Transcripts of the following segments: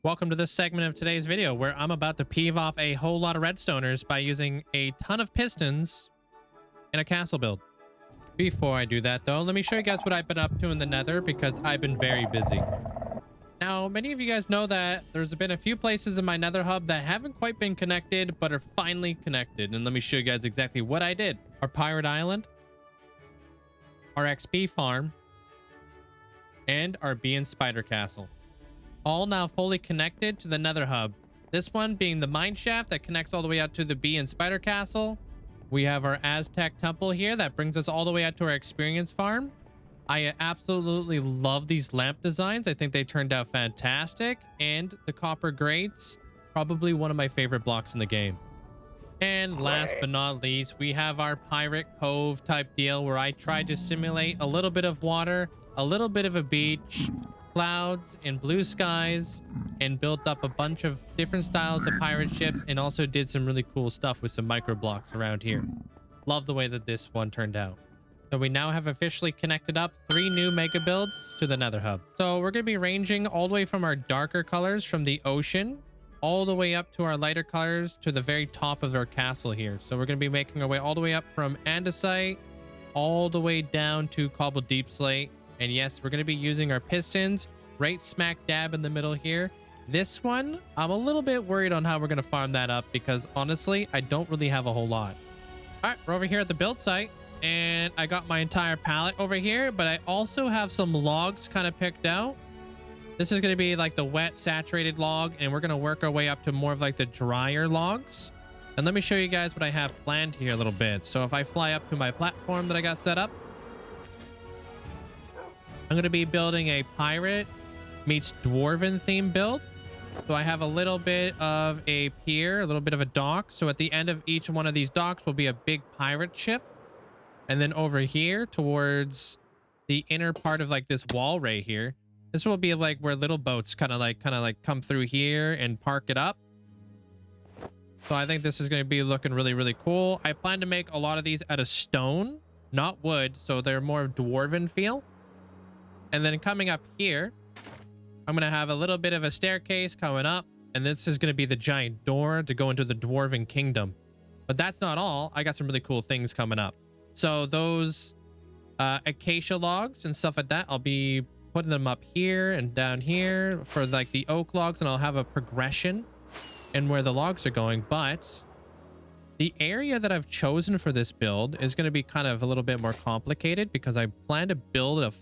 Welcome to this segment of today's video where I'm about to peeve off a whole lot of redstoners by using a ton of pistons in a castle build. Before I do that though, let me show you guys what I've been up to in the nether because I've been very busy. Now, many of you guys know that there's been a few places in my nether hub that haven't quite been connected but are finally connected, and let me show you guys exactly what I did. Our pirate island, our XP farm, and our bee and spider castle. All now fully connected to the nether hub. This one being the mine shaft that connects all the way out to the bee and spider castle. We have our Aztec temple here that brings us all the way out to our experience farm. I absolutely love these lamp designs. I think they turned out fantastic. And the copper grates, probably one of my favorite blocks in the game. And last but not least, we have our pirate cove type deal where I tried to simulate a little bit of water, a little bit of a beach, clouds and blue skies, and built up a bunch of different styles of pirate ships, and also did some really cool stuff with some micro blocks around here. Love the way that this one turned out. So we now have officially connected up 3 new mega builds to the nether hub. So we're going to be ranging all the way from our darker colors from the ocean all the way up to our lighter colors to the very top of our castle here. So we're going to be making our way all the way up from andesite all the way down to cobbled deep slate. And yes, we're going to be using our pistons right smack dab in the middle here. This one, I'm a little bit worried on how we're going to farm that up because honestly, I don't really have a whole lot. All right, we're over here at the build site and I got my entire pallet over here, but I also have some logs kind of picked out. This is going to be like the wet saturated log, and we're going to work our way up to more of like the drier logs. And let me show you guys what I have planned here a little bit. So if I fly up to my platform that I got set up, I'm going to be building a pirate meets dwarven theme build. So I have a little bit of a pier, a little bit of a dock. So at the end of each one of these docks will be a big pirate ship. And then over here towards the inner part of like this wall right here, this will be like where little boats kind of like come through here and park it up. So I think this is going to be looking really, really cool. I plan to make a lot of these out of stone, not wood. So they're more dwarven feel. And then coming up here, I'm going to have a little bit of a staircase coming up. And this is going to be the giant door to go into the Dwarven Kingdom. But that's not all. I got some really cool things coming up. So those acacia logs and stuff like that, I'll be putting them up here and down here for like the oak logs. And I'll have a progression in where the logs are going. But the area that I've chosen for this build is going to be kind of a little bit more complicated because I plan to build a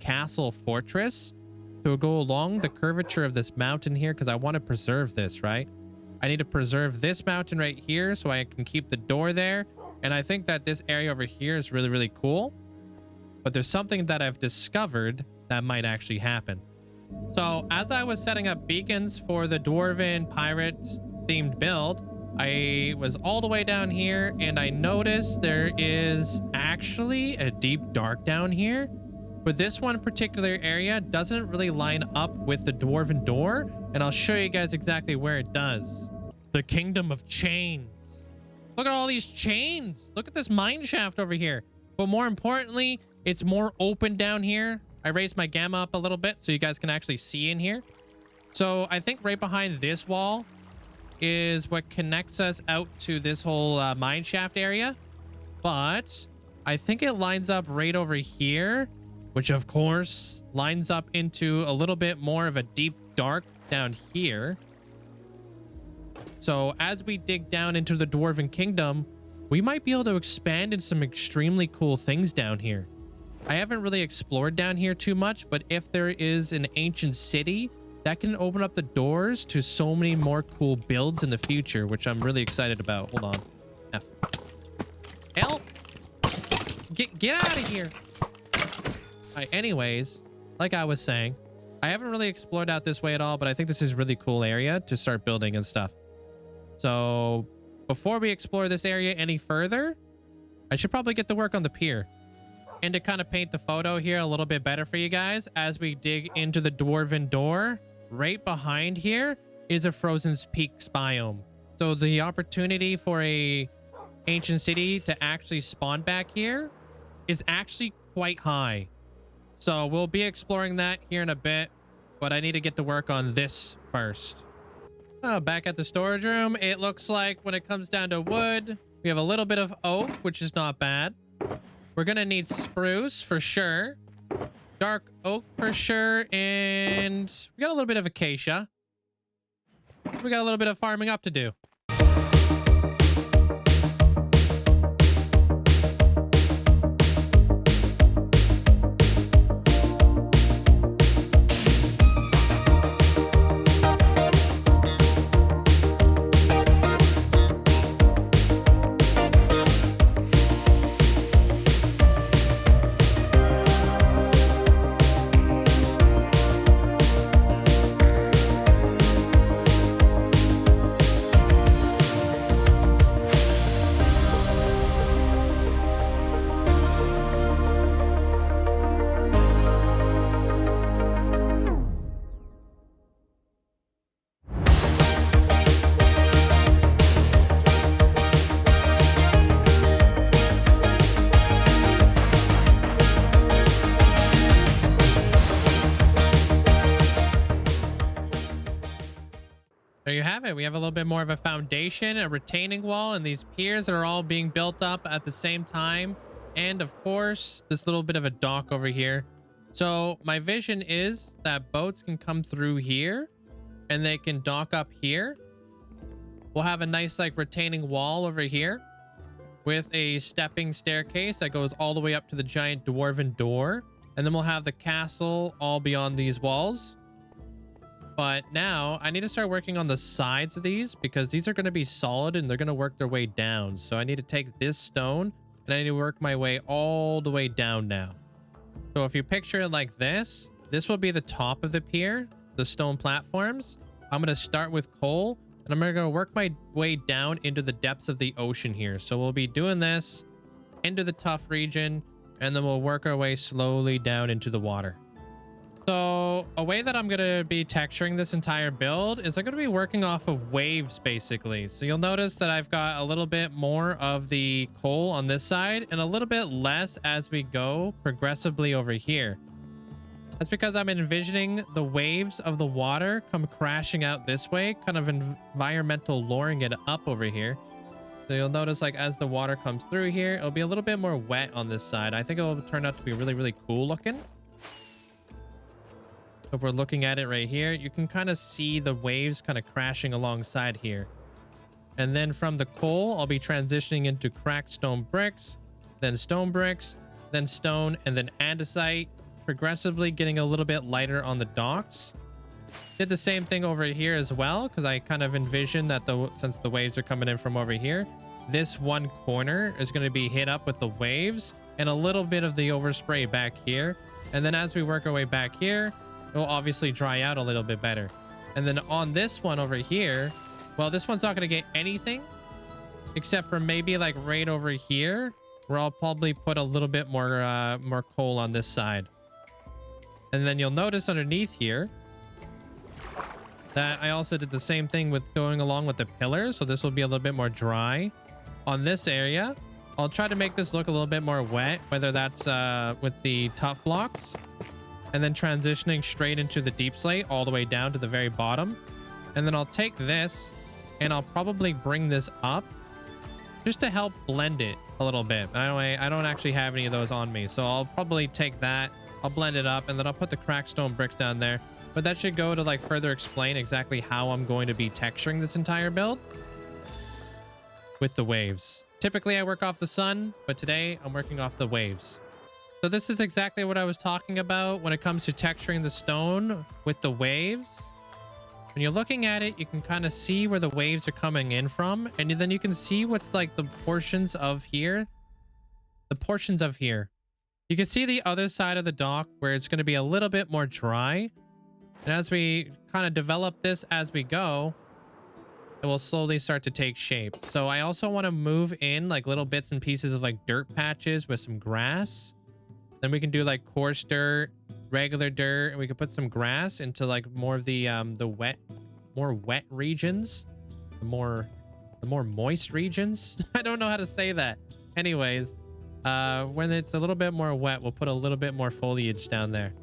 castle fortress to go along the curvature of this mountain here because I want to preserve this, right? I need to preserve this mountain right here so I can keep the door there. And I think that this area over here is really, really cool. But there's something that I've discovered that might actually happen. So as I was setting up beacons for the Dwarven pirate themed build, I was all the way down here and I noticed there is actually a deep dark down here. But this one particular area doesn't really line up with the dwarven door, and I'll show you guys exactly where it does. The Kingdom of Chains. Look at all these chains. Look at this mine shaft over here. But more importantly, it's more open down here. I raised my gamma up a little bit so you guys can actually see in here. So I think right behind this wall is what connects us out to this whole mine shaft area. But I think it lines up right over here, which of course lines up into a little bit more of a deep dark down here. So as we dig down into the Dwarven Kingdom, we might be able to expand into some extremely cool things down here. I haven't really explored down here too much, but if there is an ancient city, that can open up the doors to so many more cool builds in the future, which I'm really excited about. Hold on. F. Help! Get out of here! Anyways, like I was saying, I haven't really explored out this way at all, but I think this is a really cool area to start building and stuff. So before we explore this area any further, I should probably get to work on the pier. And to kind of paint the photo here a little bit better for you guys, as we dig into the Dwarven door, right behind here is a Frozen Peaks biome. So the opportunity for a ancient city to actually spawn back here is actually quite high. So we'll be exploring that here in a bit. but I need to get to work on this first. Oh, back at the storage room, it looks like when it comes down to wood, we have a little bit of oak, which is not bad. We're gonna need spruce for sure, dark oak for sure, and we got a little bit of acacia. We got a little bit of farming up to do. There you have it. We have a little bit more of a foundation, a retaining wall, and these piers that are all being built up at the same time. And of course, this little bit of a dock over here. So my vision is that boats can come through here and they can dock up here. We'll have a nice like retaining wall over here with a stepping staircase that goes all the way up to the giant dwarven door. And then we'll have the castle all beyond these walls. But now I need to start working on the sides of these because these are going to be solid and they're going to work their way down. So I need to take this stone and I need to work my way all the way down now. So if you picture it like this will be the top of the pier, the stone platforms. I'm going to start with coal and I'm going to work my way down into the depths of the ocean here. So we'll be doing this into the tough region and then we'll work our way slowly down into the water. So a way that I'm going to be texturing this entire build is I'm going to be working off of waves, basically. So you'll notice that I've got a little bit more of the coal on this side and a little bit less as we go progressively over here. That's because I'm envisioning the waves of the water come crashing out this way, kind of environmental luring it up over here. So you'll notice like as the water comes through here, it'll be a little bit more wet on this side. I think it'll turn out to be really, really cool looking. If we're looking at it right here, you can kind of see the waves kind of crashing alongside here. And then from the coal, I'll be transitioning into cracked stone bricks, then stone bricks, then stone, and then andesite, progressively getting a little bit lighter on the docks. Did the same thing over here as well, because I kind of envisioned that since the waves are coming in from over here, this one corner is going to be hit up with the waves and a little bit of the overspray back here. And then as we work our way back here, it will obviously dry out a little bit better. And then on this one over here, well, this one's not going to get anything except for maybe like right over here where I'll probably put a little bit more coal on this side. And then you'll notice underneath here that I also did the same thing with going along with the pillars. So this will be a little bit more dry. On this area, I'll try to make this look a little bit more wet, whether that's with the tough blocks. And then transitioning straight into the deep slate all the way down to the very bottom. And then I'll take this and I'll probably bring this up just to help blend it a little bit. I don't actually have any of those on me. So I'll probably take that, I'll blend it up, and then I'll put the cracked stone bricks down there. But that should go to like further explain exactly how I'm going to be texturing this entire build with the waves. Typically I work off the sun, but today I'm working off the waves. So this is exactly what I was talking about when it comes to texturing the stone with the waves. When you're looking at it, you can kind of see where the waves are coming in from. And then you can see what's like the portions of here. The portions of here. You can see the other side of the dock where it's going to be a little bit more dry. And as we kind of develop this as we go, it will slowly start to take shape. So I also want to move in like little bits and pieces of like dirt patches with some grass. Then we can do like coarse dirt, regular dirt, and we can put some grass into like more of the more wet regions, the more moist regions. I don't know how to say that. Anyways, when it's a little bit more wet, we'll put a little bit more foliage down there.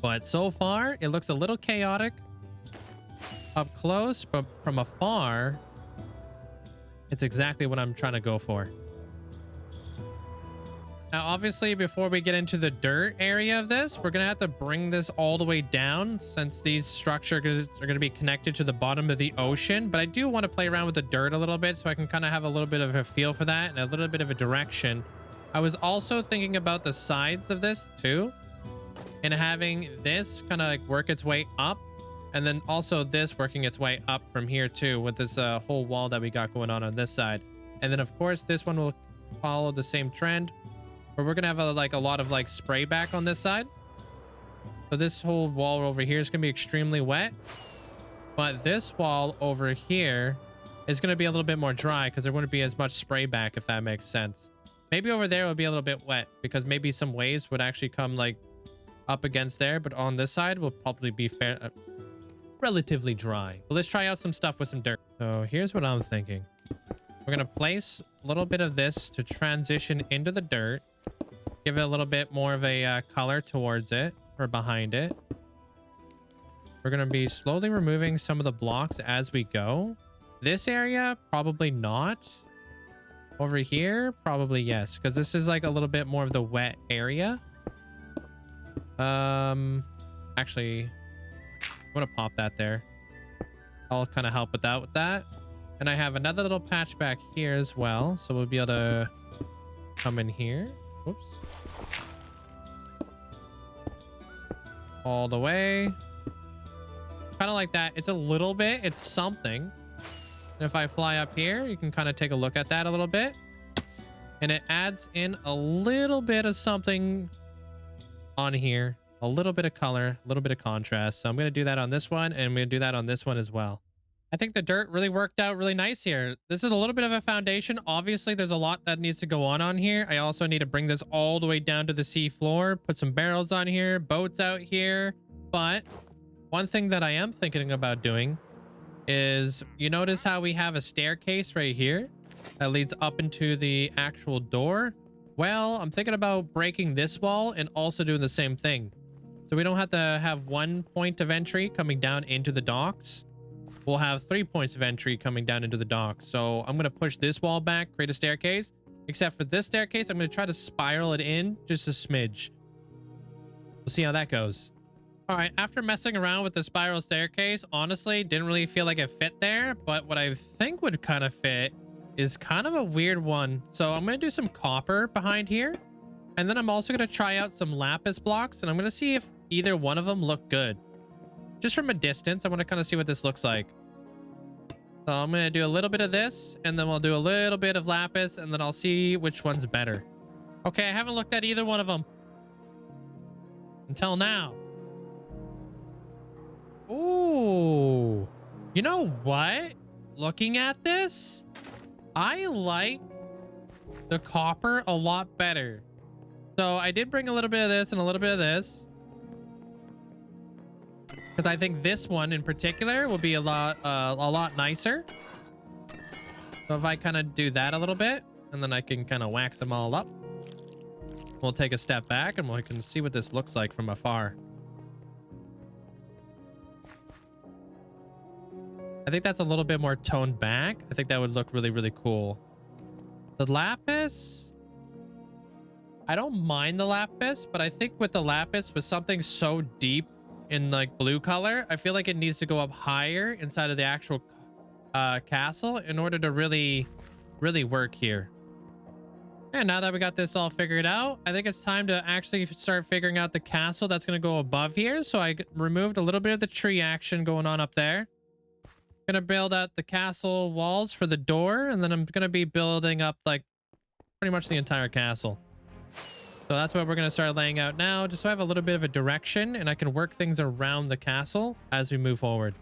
But so far, it looks a little chaotic up close, but from afar, it's exactly what I'm trying to go for. Now, obviously, before we get into the dirt area of this, we're going to have to bring this all the way down since these structures are going to be connected to the bottom of the ocean. But I do want to play around with the dirt a little bit so I can kind of have a little bit of a feel for that and a little bit of a direction. I was also thinking about the sides of this too, and having this kind of like work its way up, and then also this working its way up from here too, with this whole wall that we got going on this side. And then of course this one will follow the same trend, where we're gonna have a lot of like spray back on this side. So this whole wall over here is gonna be extremely wet, but this wall over here is gonna be a little bit more dry because there wouldn't be as much spray back, if that makes sense. Maybe over there it would be a little bit wet because maybe some waves would actually come like up against there, but on this side will probably be relatively dry. But let's try out some stuff with some dirt. So here's what I'm thinking. We're gonna place a little bit of this to transition into the dirt, give it a little bit more of a color towards it or behind it. We're gonna be slowly removing some of the blocks as we go. This area, probably not. Over here, probably yes, because this is like a little bit more of the wet area. Actually, I'm gonna pop that there. I'll kind of help with that. And I have another little patch back here as well, so we'll be able to come in here. Whoops. All the way. Kind of like that. It's a little bit. It's something. And if I fly up here, you can kind of take a look at that a little bit. And it adds in a little bit of something on here. A little bit of color, a little bit of contrast. So I'm going to do that on this one, and I'm going to do that on this one as well. I think the dirt really worked out really nice here. This is a little bit of a foundation. Obviously, there's a lot that needs to go on here. I also need to bring this all the way down to the sea floor, put some barrels on here, boats out here. But one thing that I am thinking about doing is, you notice how we have a staircase right here that leads up into the actual door? Well, I'm thinking about breaking this wall and also doing the same thing. So we don't have to have one point of entry coming down into the docks. We'll have 3 points of entry coming down into the docks. So I'm going to push this wall back, create a staircase. Except for this staircase, I'm going to try to spiral it in just a smidge. We'll see how that goes. All right, after messing around with the spiral staircase, honestly, didn't really feel like it fit there. But what I think would kind of fit is kind of a weird one. So I'm going to do some copper behind here. And then I'm also going to try out some lapis blocks. And I'm going to see if either one of them look good. Just from a distance, I want to kind of see what this looks like. So I'm going to do a little bit of this. And then we'll do a little bit of lapis. And then I'll see which one's better. Okay, I haven't looked at either one of them until now. Ooh, you know what? Looking at this, I like the copper a lot better. So I did bring a little bit of this and a little bit of this, because I think this one in particular will be a lot nicer. So if I kind of do that a little bit, and then I can kind of wax them all up, we'll take a step back and we can see what this looks like from afar. I think that's a little bit more toned back. I think that would look really, really cool. The lapis, I don't mind the lapis, but I think with the lapis, with something so deep in like blue color, I feel like it needs to go up higher inside of the actual castle in order to really work here. And now that we got this all figured out, I think it's time to actually start figuring out the castle that's going to go above here. So I removed a little bit of the tree action going on up there. Gonna build out the castle walls for the door, and then I'm gonna be building up like pretty much the entire castle. So that's what we're gonna start laying out now, just so I have a little bit of a direction and I can work things around the castle as we move forward.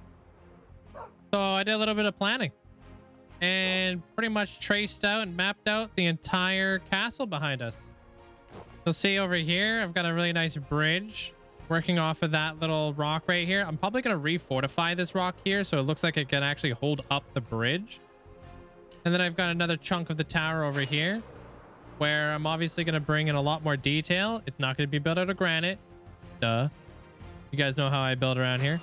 So I did a little bit of planning and pretty much traced out and mapped out the entire castle behind us. You'll see over here, I've got a really nice bridge working off of that little rock right here. I'm probably going to refortify this rock here so it looks like it can actually hold up the bridge. And then I've got another chunk of the tower over here where I'm obviously going to bring in a lot more detail. It's not going to be built out of granite. Duh. You guys know how I build around here.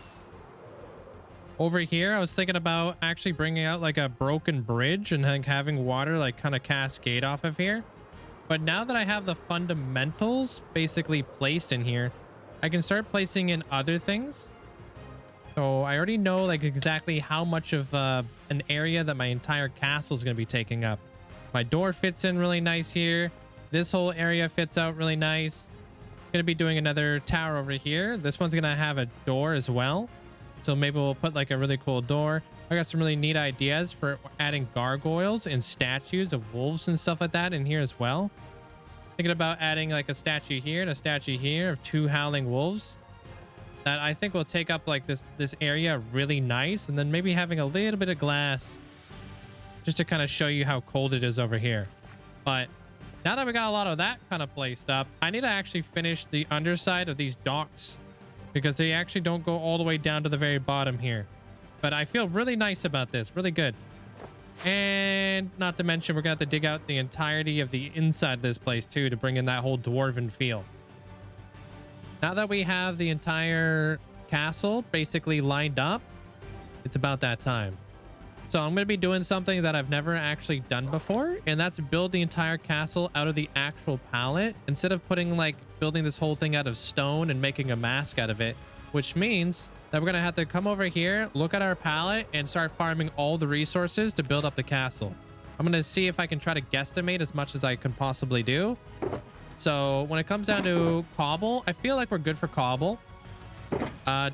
Over here, I was thinking about actually bringing out like a broken bridge and like having water like kind of cascade off of here. But now that I have the fundamentals basically placed in here, I can start placing in other things. So I already know like exactly how much of an area that my entire castle is going to be taking up. My door fits in really nice here. This whole area fits out really nice. Going to be doing another tower over here. This one's going to have a door as well. So maybe we'll put like a really cool door. I got some really neat ideas for adding gargoyles and statues of wolves and stuff like that in here as well. Thinking about adding like a statue here and a statue here of 2 howling wolves that I think will take up like this area really nice. And then maybe having a little bit of glass just to kind of show you how cold it is over here. But now that we got a lot of that kind of placed up, I need to actually finish the underside of these docks because they actually don't go all the way down to the very bottom here. But I feel really nice about this, really good. And not to mention, we're gonna have to dig out the entirety of the inside of this place too to bring in that whole dwarven feel. Now that we have the entire castle basically lined up, it's about that time. So I'm going to be doing something that I've never actually done before, and that's build the entire castle out of the actual palette instead of building this whole thing out of stone and making a mask out of it, which means that we're going to have to come over here, look at our palette, and start farming all the resources to build up the castle. I'm going to see if I can try to guesstimate as much as I can possibly do. So when it comes down to cobble, I feel like we're good for cobble.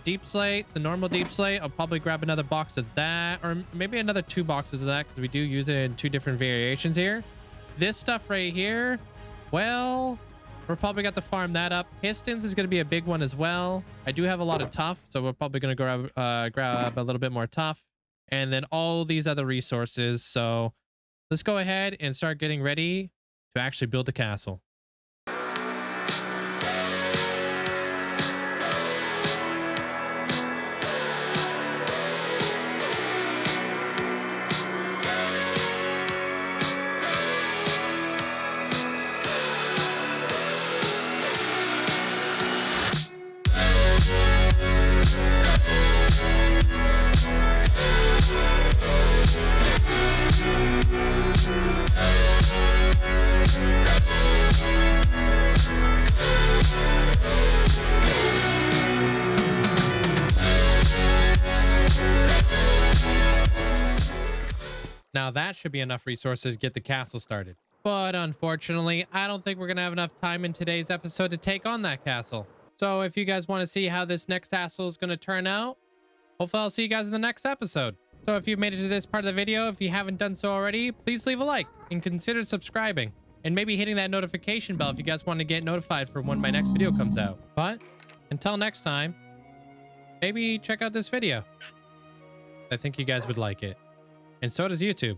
Deep slate, the normal deep slate, I'll probably grab another box of that, or maybe another 2 boxes of that because we do use it in 2 different variations here. This stuff right here, well, we're probably got to farm that up. Pistons is going to be a big one as well. I do have a lot of tough, so we're probably going to grab a little bit more tough, and then all these other resources. So let's go ahead and start getting ready to actually build the castle. Now that should be enough resources to get the castle started. But unfortunately, I don't think we're going to have enough time in today's episode to take on that castle. So if you guys want to see how this next castle is going to turn out, hopefully I'll see you guys in the next episode. So if you've made it to this part of the video, if you haven't done so already, please leave a like and consider subscribing and maybe hitting that notification bell if you guys want to get notified for when my next video comes out. But until next time, maybe check out this video. I think you guys would like it. And so does YouTube.